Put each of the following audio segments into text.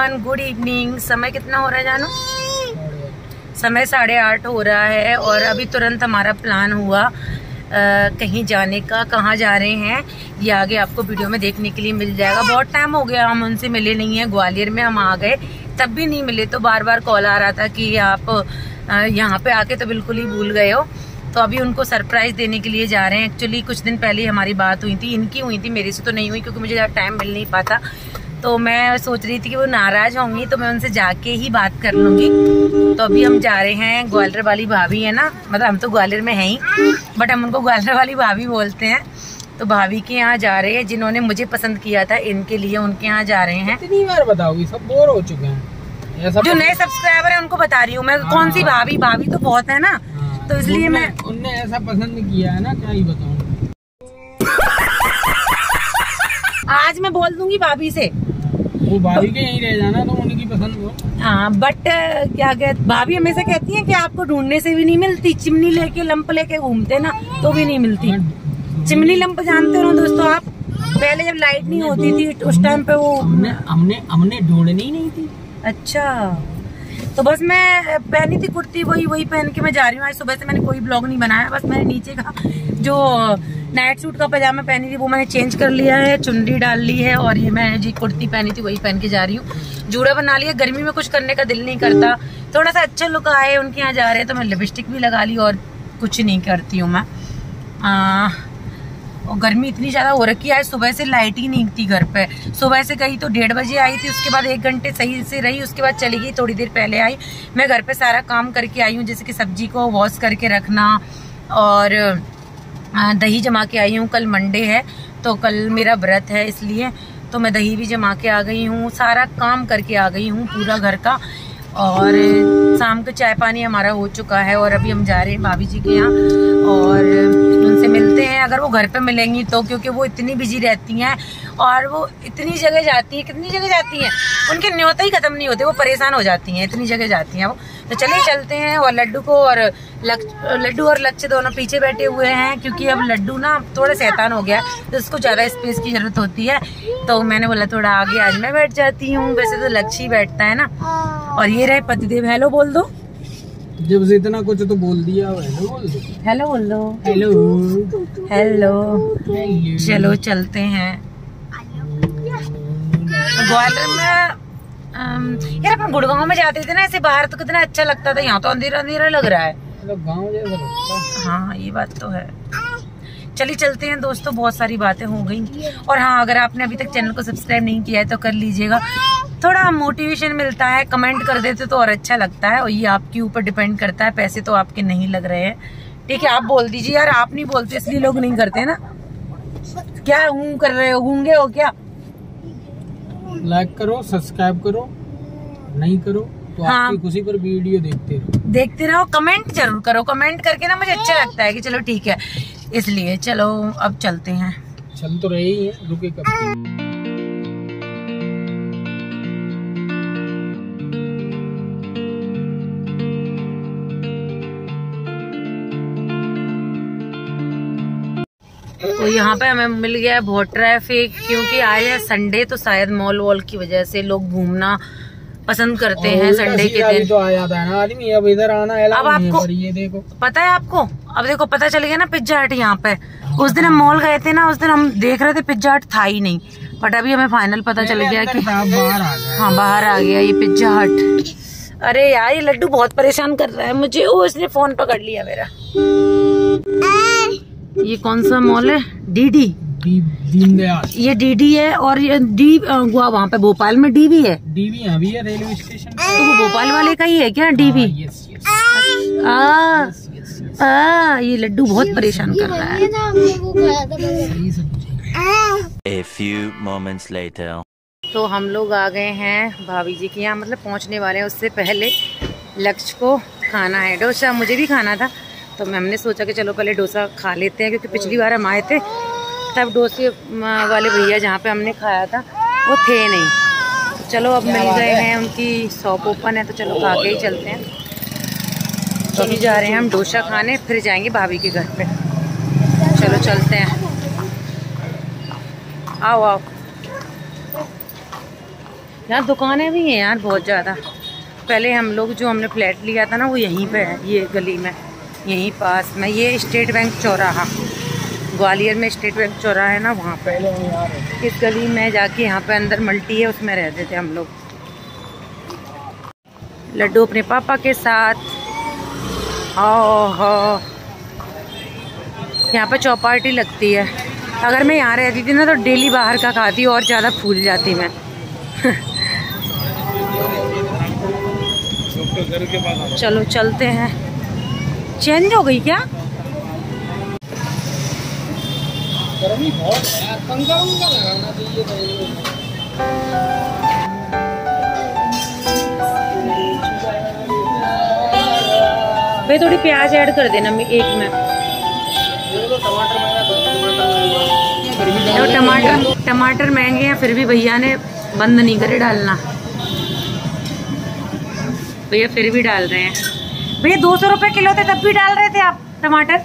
Everyone, good evening. समय कितना हो रहा है जानू? समय 8:30 हो रहा है और अभी तुरंत हमारा प्लान हुआ कहीं जाने का। कहाँ जा रहे हैं ये आगे आपको वीडियो में देखने के लिए मिल जाएगा। बहुत टाइम हो गया हम उनसे मिले नहीं है। ग्वालियर में हम आ गए तब भी नहीं मिले, तो बार बार कॉल आ रहा था कि आप यहाँ पे आके तो बिल्कुल ही भूल गए हो। तो अभी उनको सरप्राइज देने के लिए जा रहे हैं। एक्चुअली कुछ दिन पहले हमारी बात हुई थी, इनकी हुई थी, मेरी से तो नहीं हुई क्योंकि मुझे ज़्यादा टाइम मिल नहीं पाता। तो मैं सोच रही थी कि वो नाराज होंगी तो मैं उनसे जाके ही बात कर लूंगी। तो अभी हम जा रहे हैं, ग्वालियर वाली भाभी है ना, मतलब हम तो ग्वालियर में हैं ही बट हम उनको ग्वालियर वाली भाभी बोलते हैं। तो भाभी के यहाँ जा रहे हैं, जिन्होंने मुझे पसंद किया था, इनके लिए उनके यहाँ जा रहे हैं। कितनी बार बताओगी, सब बोर हो चुके हैं। जो नए सब्सक्राइबर है उनको बता रही हूँ मैं। कौन सी भाभी, भाभी तो बहुत है ना, तो इसलिए मैं उनने ऐसा पसंद किया है ना, क्या ही बताऊं। आज मैं बोल दूंगी भाभी से, वो भाभी के यहीं रह जाना, तो उनकी पसंद हो। हाँ बट क्या कहते, भाभी हमेशा कहती है कि आपको ढूंढने से भी नहीं मिलती, चिमनी लेके लंप लेके घूमते ना तो भी नहीं मिलती। चिमनी लंप जानते हो ना दोस्तों आप? पहले जब लाइट नहीं होती थी उस टाइम पे वो हमने ढूंढनी ही नहीं थी। अच्छा, तो बस मैं पहनी थी कुर्ती, वही पहन के मैं जा रही हूँ। आज सुबह से मैंने कोई ब्लॉग नहीं बनाया, बस मैंने नीचे का जो नाइट सूट का पजामा पहनी थी वो मैंने चेंज कर लिया है, चुन्नी डाल ली है और ये मैं जी कुर्ती पहनी थी वही पहन के जा रही हूँ। जूड़ा बना लिया, गर्मी में कुछ करने का दिल नहीं करता, थोड़ा सा अच्छा लुक आए। उनके यहाँ जा रहे हैं तो मैं लिपस्टिक भी लगा ली और कुछ नहीं करती हूँ मैं। और गर्मी इतनी ज्यादा हो रखी है, आज सुबह से लाइट ही नहीं थी घर पे। सुबह से गई तो 1:30 बजे आई थी, उसके बाद 1 घंटे सही से रही, उसके बाद चली गई, थोड़ी देर पहले आई। मैं घर पे सारा काम करके आई हूँ, जैसे कि सब्जी को वॉश करके रखना और दही जमा के आई हूँ। कल मंडे है तो कल मेरा व्रत है, इसलिए तो मैं दही भी जमा के आ गई हूँ, सारा काम करके आ गई हूँ पूरा घर का। और शाम का चाय पानी हमारा हो चुका है और अभी हम जा रहे हैं भाभी जी के यहाँ और उनसे मिलते हैं, अगर वो घर पे मिलेंगी तो, क्योंकि वो इतनी बिजी रहती हैं और वो इतनी जगह जाती है, कितनी जगह जाती हैं, उनके न्योते ही खत्म नहीं होते, वो परेशान हो जाती हैं, इतनी जगह जाती हैं वो। तो चलिए चलते हैं। और लड्डू और लक्ष्य दोनों पीछे बैठे हुए हैं क्योंकि अब लड्डू ना थोड़ा शैतान हो गया है तो उसको ज्यादा स्पेस की जरूरत होती है, तो मैंने बोला थोड़ा आगे आज मैं बैठ जाती हूँ। वैसे तो लक्ष्य ही बैठता है ना। और ये रहे पतिदेव, हेलो बोल दो। जब से इतना कुछ तो बोल दिया, हेलो बोल दो। हेलो बोल दो। Hello hello. चलो चलते हैं। ग्वालियर में यार अपन गुड़गांव में जाते थे ना ऐसे बाहर, तो कितना अच्छा लगता था। यहाँ तो अंधेरा अंधेरा लग रहा है, गाँव जैसा लगता है। हाँ ये बात तो है। चलिए चलते हैं दोस्तों, बहुत सारी बातें हो गई। और हाँ, अगर आपने अभी तक चैनल को सब्सक्राइब नहीं किया है तो कर लीजिएगा, थोड़ा मोटिवेशन मिलता है। कमेंट कर देते तो और अच्छा लगता है, और ये आपके ऊपर डिपेंड करता है। पैसे तो आपके नहीं लग रहे हैं, ठीक है? आप बोल दीजिए यार, आप नहीं बोलते इसलिए लोग नहीं करते ना। क्या हूँ कर रहे हो, गूंगे हो क्या? लाइक करो, सब्सक्राइब करो, नहीं करो तो हाँ, आपकी खुशी पर वीडियो देखते रहो। कमेंट जरूर करो, कमेंट करके ना मुझे अच्छा लगता है कि चलो ठीक है, इसलिए चलो अब चलते हैं। चल तो रहे ही है, रुके कब। तो यहाँ पे हमें मिल गया है बहुत ट्रैफिक, क्योंकि आज है संडे, तो शायद मॉल वॉल की वजह से लोग घूमना पसंद करते हैं संडे के दिन। तो आ जाता है ना आदमी, अब इधर आना है। अब आपको ये देखो, पता है आपको, अब देखो पता चल गया ना पिज्जा हट यहाँ पे। उस दिन हम मॉल गए थे ना, उस दिन हम देख रहे थे पिज्जा हट था ही नहीं, बट अभी हमें फाइनल पता चल गया कि बाहर आ गया। हाँ बाहर आ गया ये पिज्जा हट। अरे यार ये लड्डू बहुत परेशान कर रहा है मुझे। ओ इसने फोन पकड़ लिया मेरा। ये कौन सा मॉल है? डीडी, दीनदयाल। ये डीडी है और ये डी वहाँ पे भोपाल में डीवी है। डीवी अभी है रेलवे स्टेशन, तो वो भोपाल वाले का ही है क्या डीवी? ये लड्डू बहुत परेशान कर रहा है। A few moments later. तो हम लोग आ गए हैं भाभी जी के यहाँ, मतलब पहुँचने वाले हैं। उससे पहले लक्ष्य को खाना है डोसा, मुझे भी खाना था, तो हमने सोचा कि चलो पहले डोसा खा लेते हैं, क्योंकि पिछली बार हम आए थे तब डोसे वाले भैया जहाँ पे हमने खाया था वो थे नहीं। तो चलो अब मिल गए हैं, उनकी शॉप ओपन है, तो चलो खा के ही चलते हैं। तो अभी जा रहे हैं हम डोसा खाने, फिर जाएंगे भाभी के घर पे। चलो चलते हैं, आओ आओ। यहाँ दुकानें भी हैं यार बहुत ज़्यादा। पहले हम लोग जो हमने फ्लैट लिया था ना वो यहीं पे है, ये गली में, यहीं पास में। ये स्टेट बैंक चौराहा, ग्वालियर में स्टेट बैंक चौराहा है ना, वहाँ पे इस गली में जाके यहाँ पे अंदर मल्टी है, उसमें रहते थे हम लोग। लड्डू अपने पापा के साथ। ओहो, यहाँ पे चौपाटी लगती है। अगर मैं यहाँ रहती थी ना तो डेली बाहर का खाती और ज़्यादा फूल जाती मैं। चलो चलते हैं। चेंज हो गई क्या? गर्मी बहुत है यार, पंखा लगाना चाहिए। भाई थोड़ी प्याज ऐड कर देना एक में। टमाटर महंगे हैं फिर भी भैया ने बंद नहीं करे डालना। भैया फिर भी डाल रहे हैं। भैया 200 रुपए किलो थे तब भी डाल रहे थे आप टमाटर?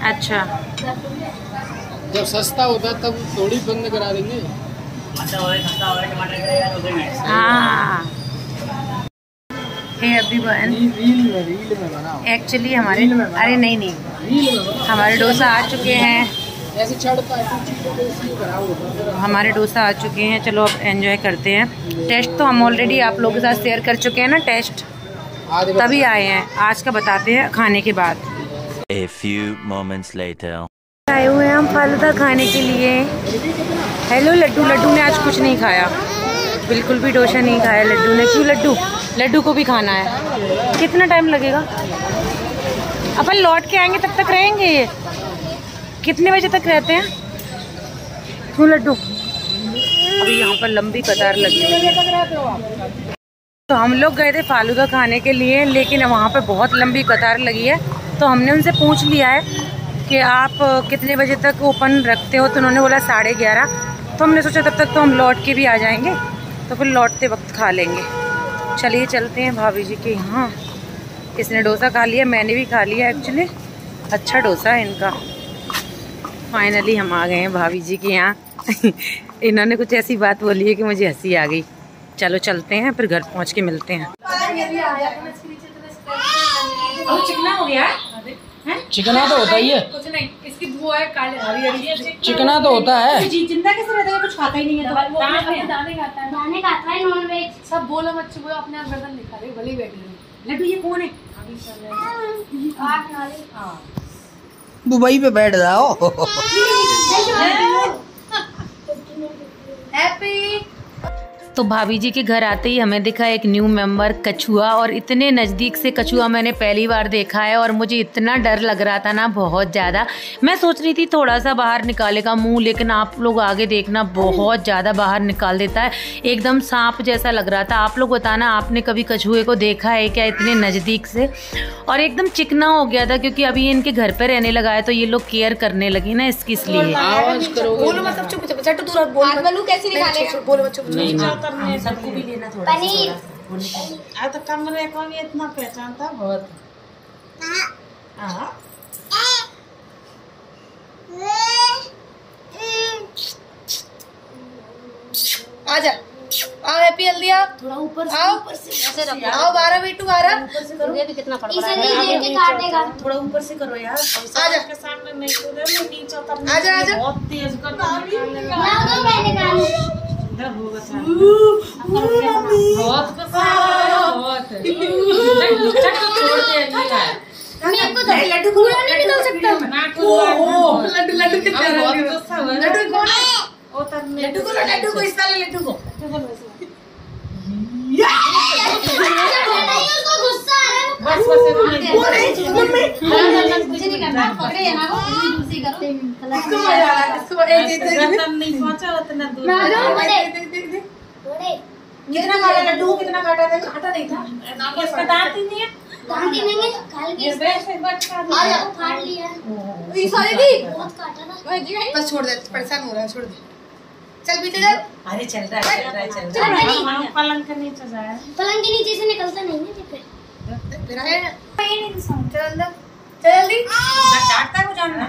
अच्छा, जब सस्ता होता तब थोड़ी बंद करा देंगे। हाँ एक्चुअली हमारे, अरे नहीं, हमारे डोसा आ चुके हैं। हमारे डोसा आ चुके हैं। चलो अब एंजॉय करते हैं। टेस्ट तो हम ऑलरेडी आप लोगों के साथ शेयर कर चुके हैं ना, टेस्ट तभी आए हैं। आज का बताते हैं खाने के बाद। A few moments later. आए हुए हैं हम फालूदा खाने के लिए। हेलो लड्डू। लड्डू ने आज कुछ नहीं खाया, बिल्कुल भी डोसा नहीं खाया लड्डू ने। क्यों लड्डू? लड्डू को भी खाना है। कितना टाइम लगेगा? अपन लौट के आएंगे तब तक रहेंगे ये? कितने बजे तक रहते हैं? क्यों लड्डू? अभी यहाँ पर लंबी कतार लगी हुई है। तो हम लोग गए थे फालूदा खाने के लिए, लेकिन वहाँ पे बहुत लंबी कतार लगी है। तो हमने उनसे पूछ लिया है कि आप कितने बजे तक ओपन रखते हो, तो उन्होंने बोला 11:30। तो हमने सोचा तब तक तो हम लौट के भी आ जाएंगे, तो फिर लौटते वक्त खा लेंगे। चलिए चलते हैं भाभी जी के यहाँ। इसने डोसा खा लिया, मैंने भी खा लिया। एक्चुअली अच्छा डोसा है इनका। फाइनली हम आ गए हैं भाभी जी के यहाँ। इन्होंने कुछ ऐसी बात बोली है कि मुझे हंसी आ गई। चलो चलते हैं, फिर घर पहुँच के मिलते हैं। चिकना हो गया है? चिकना तो होता ही है। कुछ नहीं, इसकी वो है काले हरी चिकना तो होता है। जिंदा कैसे रहता है? कुछ खाता ही नहीं है। दाने खाता है नॉन वेज। सब बोलो मत बोलो, अपने आप गर्दन दिखा रहे भले बैठे रहे। लड्डू ये कौन है? दुबई पे बैठ जाओ। हैप्पी। तो भाभी जी के घर आते ही हमें दिखा एक न्यू मेंबर कछुआ, और इतने नज़दीक से कछुआ मैंने पहली बार देखा है और मुझे इतना डर लग रहा था ना, बहुत ज़्यादा। मैं सोच रही थी थोड़ा सा बाहर निकालेगा मुंह, लेकिन आप लोग आगे देखना बहुत ज़्यादा बाहर निकाल देता है। एकदम सांप जैसा लग रहा था। आप लोग बताना आपने कभी कछुए को देखा है क्या इतने नज़दीक से? और एकदम चिकना हो गया था, क्योंकि अभी इनके घर पर रहने लगा है तो ये लोग केयर करने लगे ना इसकी, इसलिए। बोलो मतलब चुप चुप चट दूर बोल कैसे निकालेगा? बोलो चुप चुप। सबको भी लेना थोड़ा पनीर। तो कमरे को भी इतना पहचानता बहुत। आजा आओ हैप्पी जल्दी आओ। थोड़ा ऊपर से आओ, ऊपर से ऐसे रखो। आओ 12 बिट्टू 12 ऊपर से करो। ये भी कितना फड़फड़ा है। इसे देख के काटेगा। थोड़ा ऊपर से करो यार। आजा के सामने नहीं कूदे, मैं नीचे उतरने आजा आजा। बहुत तेज करता है। ना दो मैंने कान। बहुत गुस्सा है, बहुत। छोड़ते हैं मेरे को तो लड्डू को नहीं डाल सकता। लड्डू लड्डू कितना बहुत गुस्सा है। लड्डू कौन है? उतरने लड्डू को इस वाले लड्डू को। उसको गुस्सा आ रहा है। बस कुछ नहीं करना, पकड़े है ना वो दूसरी करते हैं। इसको मजा आ रहा है। इसको नहीं पहुंचा उतना दूर। कितना काटा लड्डू? कितना काटा था? काटा नहीं था। इसका दांत ही नहीं है। दांत ही नहीं है। काल के वैसे बच्चा फाड़ लिया। ये सारे भी बहुत काटा था। बस छोड़ दे, परेशान हो रहा है, छोड़ दे। चल पीछे चल। अरे चल रहा है। पलंग के नीचे जाए। पलंग के नीचे से निकलता नहीं है ठीक मेरा है। चल अंदर चल जल्दी। काटता को जानना।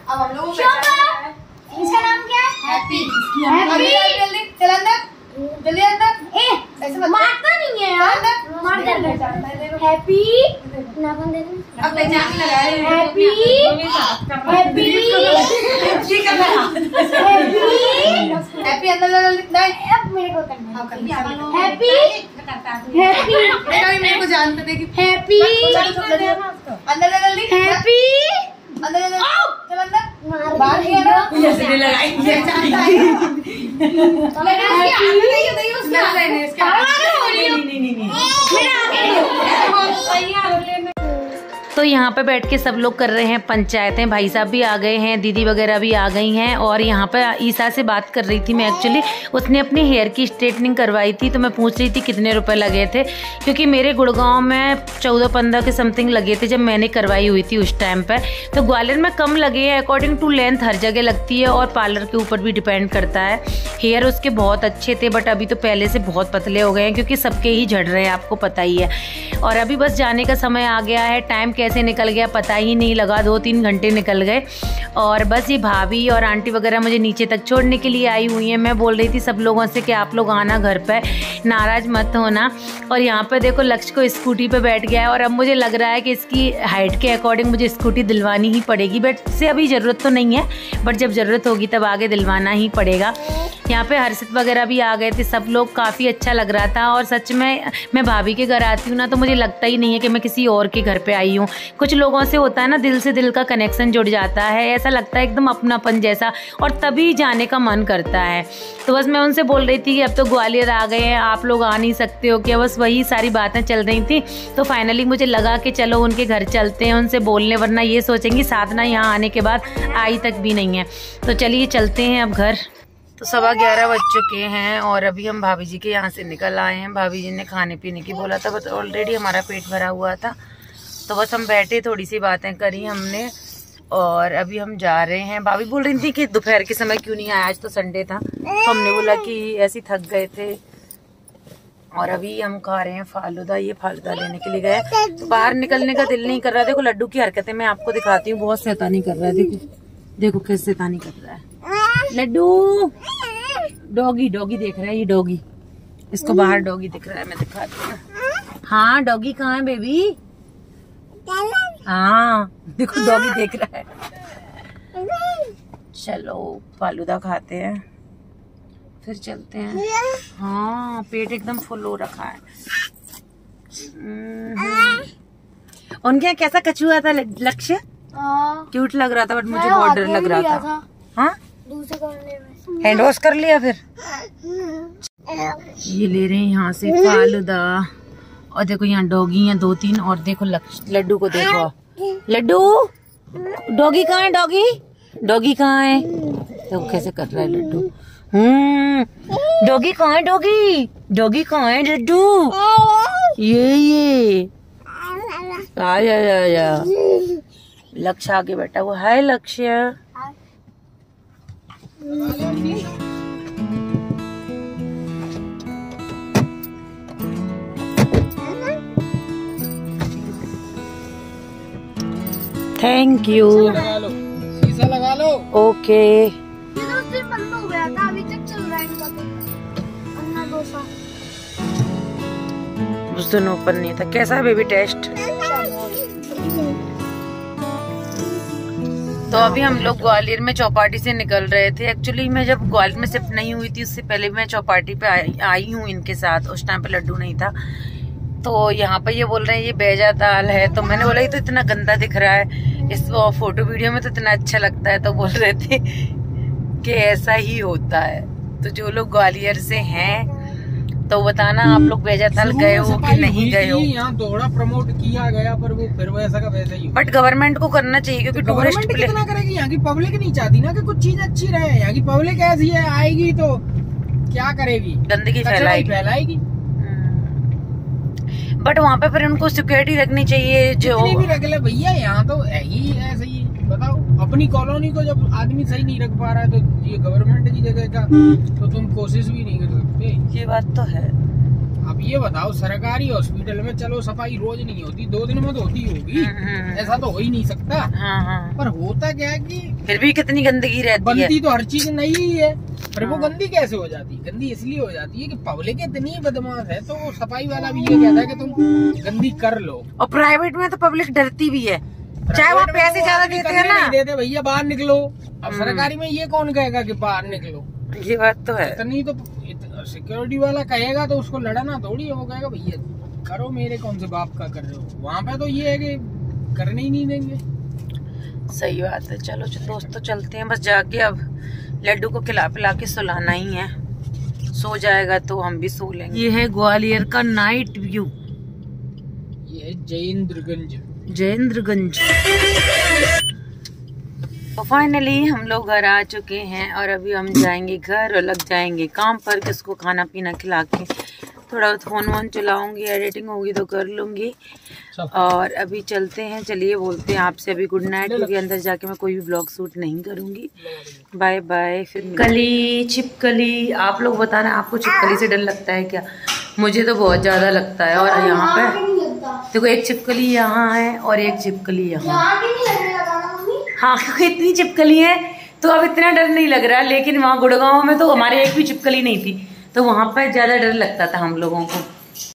अब हम लोग इसका नाम क्या है? हैप्पी। जल्दी चल अंदर, जल्दी अंदर। ऐसे मारता नहीं है यार, मार कर हैप्पी नाम दे दे। अब पहचान लगाए हैप्पी हैप्पी हैप्पी अंदर जल्दी। नहीं अब मेरे को करना है हैप्पी हैप्पी। बेटा मेरे को जानते थे कि हैप्पी अंदर जल्दी हैप्पी अंदर जल्दी चल अंदर। बाहर गया ना ऐसे लगाई ये जानता है तो यहाँ पे बैठ के सब लोग कर रहे हैं पंचायतें। भाई साहब भी आ गए हैं, दीदी वगैरह भी आ गई हैं। और यहाँ पे ईसा से बात कर रही थी मैं एक्चुअली। उसने अपनी हेयर की स्ट्रेटनिंग करवाई थी, तो मैं पूछ रही थी कितने रुपए लगे थे, क्योंकि मेरे गुड़गांव में 14-15 के समथिंग लगे थे जब मैंने करवाई हुई थी उस टाइम पर। तो ग्वालियर में कम लगे हैं, अकॉर्डिंग टू लेंथ हर जगह लगती है और पार्लर के ऊपर भी डिपेंड करता है। हेयर उसके बहुत अच्छे थे, बट अभी तो पहले से बहुत पतले हो गए हैं, क्योंकि सबके ही झड़ रहे हैं, आपको पता ही है। और अभी बस जाने का समय आ गया है। टाइम कैसे निकल गया पता ही नहीं लगा, 2-3 घंटे निकल गए। और बस ये भाभी और आंटी वगैरह मुझे नीचे तक छोड़ने के लिए आई हुई हैं। मैं बोल रही थी सब लोगों से कि आप लोग आना घर पे, नाराज मत होना। और यहाँ पे देखो लक्ष्य को स्कूटी पे बैठ गया है, और अब मुझे लग रहा है कि इसकी हाइट के अकॉर्डिंग मुझे स्कूटी दिलवानी ही पड़ेगी। बट से अभी ज़रूरत तो नहीं है, बट जब ज़रूरत होगी तब आगे दिलवाना ही पड़ेगा। यहाँ पे हर्षित वगैरह भी आ गए थे, सब लोग, काफ़ी अच्छा लग रहा था। और सच में मैं भाभी के घर आती हूँ ना, तो मुझे लगता ही नहीं है कि मैं किसी और के घर पे आई हूँ। कुछ लोगों से होता है ना, दिल से दिल का कनेक्शन जुड़ जाता है, ऐसा लगता है एकदम अपनापन जैसा, और तभी जाने का मन करता है। तो बस मैं उनसे बोल रही थी कि अब तो ग्वालियर आ गए हैं, आप लोग आ नहीं सकते हो क्या, बस वही सारी बातें चल रही थी। तो फाइनली मुझे लगा कि चलो उनके घर चलते हैं, उनसे बोलने, वरना ये सोचेंगी साधना यहाँ आने के बाद आई तक भी नहीं है। तो चलिए चलते हैं अब घर। तो 11:15 बज चुके हैं और अभी हम भाभी जी के यहाँ से निकल आए हैं। भाभी जी ने खाने पीने की बोला था, बस ऑलरेडी हमारा पेट भरा हुआ था, तो बस हम बैठे, थोड़ी सी बातें करी हमने और अभी हम जा रहे हैं। भाभी बोल रही थी कि दोपहर के समय क्यों नहीं आया, आज तो संडे था। तो हमने बोला कि ऐसे थक गए थे। और अभी हम खा रहे हैं फालूदा। ये फालूदा लेने के लिए गए, तो बाहर निकलने का दिल नहीं कर रहा। देखो लड्डू की हरकतें मैं आपको दिखाती हूँ, बहुत शैतानी कर रहा है। देखो देखो कैसे शैतानी कर रहा है लड्डू। डॉगी डॉगी देख रहा है, ये डॉगी, इसको बाहर डॉगी दिख रहा है, मैं दिखाती हूँ। हाँ डॉगी कहाँ है बेबी? हाँ देखो डॉगी देख रहा है। चलो फालूदा खाते हैं फिर चलते हैं। हाँ पेट एकदम फुल हो रखा है। उनके यहाँ कैसा कछुआ था लक्ष्य? क्यूट लग रहा था, बट मुझे बहुत डर लग रहा था। हाँ हैंड वॉश कर लिया फिर? ये ले रहे हैं यहाँ से फालूदा। और देखो यहाँ डॉगी हैं 2-3, और देखो लड्डू को देखो। लड्डू डॉगी कहाँ है? डॉगी डॉगी कहाँ है? देखो कैसे कर रहा है लड्डू। डॉगी कहाँ है? डॉगी डॉगी कहाँ है लड्डू? ये आया लक्ष्य आगे बैठा हुआ है। लक्ष्य थैंक यू। शीशा लगा लो। ये ओके तो उस दिन बंद हो गया था, अभी तक चल रहा है इनका अन्ना डोसा। उस दिन ओपन नहीं था। कैसा है बेबी टेस्ट? तो अभी हम लोग ग्वालियर में चौपाटी से निकल रहे थे। एक्चुअली मैं जब ग्वालियर में शिफ्ट नहीं हुई थी, उससे पहले मैं चौपाटी पे आई हूँ इनके साथ। उस टाइम पे लड्डू नहीं था। तो यहाँ पे ये बोल रहे हैं ये बेजा दाल है, तो मैंने बोला ये तो इतना गंदा दिख रहा है, इस फोटो वीडियो में तो इतना अच्छा लगता है। तो बोल रहे थे कि ऐसा ही होता है। तो जो लोग ग्वालियर से हैं तो बताना आप लोग बेजा दाल गए हो कि नहीं गए हो। यहाँ थोड़ा प्रमोट किया गया, पर वो फिर वैसा का वैसा ही। बट गवर्नमेंट को करना चाहिए, क्योंकि टूरिस्ट प्लेस कितना करेगी। यहाँ की पब्लिक नहीं चाहती ना कि कुछ चीज अच्छी रहे। यहाँ की पब्लिक ऐसी है, आएगी तो क्या करेगी? गंदगी फैलाएगी। बट वहाँ पे फिर उनको सिक्योरिटी रखनी चाहिए। जो भी रख ले भैया, यहाँ तो है ही ऐसे ही। बताओ अपनी कॉलोनी को जब आदमी सही नहीं रख पा रहा है, तो ये गवर्नमेंट की जगह का तो तुम कोशिश भी नहीं कर सकते। ये बात तो है। अब ये बताओ, सरकारी हॉस्पिटल में चलो सफाई रोज नहीं होती, 2 दिन में तो होती होगी, ऐसा तो हो ही नहीं सकता। पर होता क्या है कि फिर भी कितनी गंदगी रहती है। बनती तो हर चीज नहीं ही है, पर वो गंदी कैसे हो जाती है? गंदी इसलिए हो जाती है कि पब्लिक इतनी बदमाश है, तो सफाई वाला भी ये कहता है कि तुम गंदी कर लो। और प्राइवेट में तो पब्लिक डरती भी है, चाहे वहाँ पैसे ज्यादा देते हैं ना, देते भैया बाहर निकलो। अब सरकारी में ये कौन कहेगा कि बाहर निकलो? ये बात तो है। इतनी तो सिक्योरिटी वाला कहेगा तो उसको लड़ना थोड़ी है, वो कहेगा भैया करो, मेरे कौन से बाप का कर रहे हो। वहाँ पे तो ये है कि करने ही नहीं देंगे। सही बात है। चलो दोस्तों चलते हैं, बस जाके अब लड्डू को खिला पिला के सुलाना ही है, सो जाएगा तो हम भी सो लेंगे। ये है ग्वालियर का नाइट व्यू, ये है जयेंद्रगंज। तो फाइनली हम लोग घर आ चुके हैं और अभी हम जाएंगे घर और लग जाएंगे काम पर, किसको खाना पीना खिला के थोड़ा फोन वोन चलाऊंगी, एडिटिंग होगी तो कर लूंगी। और अभी चलते हैं, चलिए बोलते हैं आपसे अभी गुड नाइट, क्योंकि अंदर जाके मैं कोई भी ब्लॉग शूट नहीं करूंगी। Bye bye. फिर कली छिपकली, आप लोग बताना आपको छिपकली से डर लगता है क्या? मुझे तो बहुत ज्यादा लगता है। और यहाँ पे देखो एक छिपकली यहाँ है और एक छिपकली यहाँ। हाँ इतनी छिपकली है तो अब इतना डर नहीं लग रहा है, लेकिन वहाँ गुड़गांव में तो हमारे एक भी छिपकली नहीं थी, तो वहाँ पर ज्यादा डर लगता था हम लोगों को।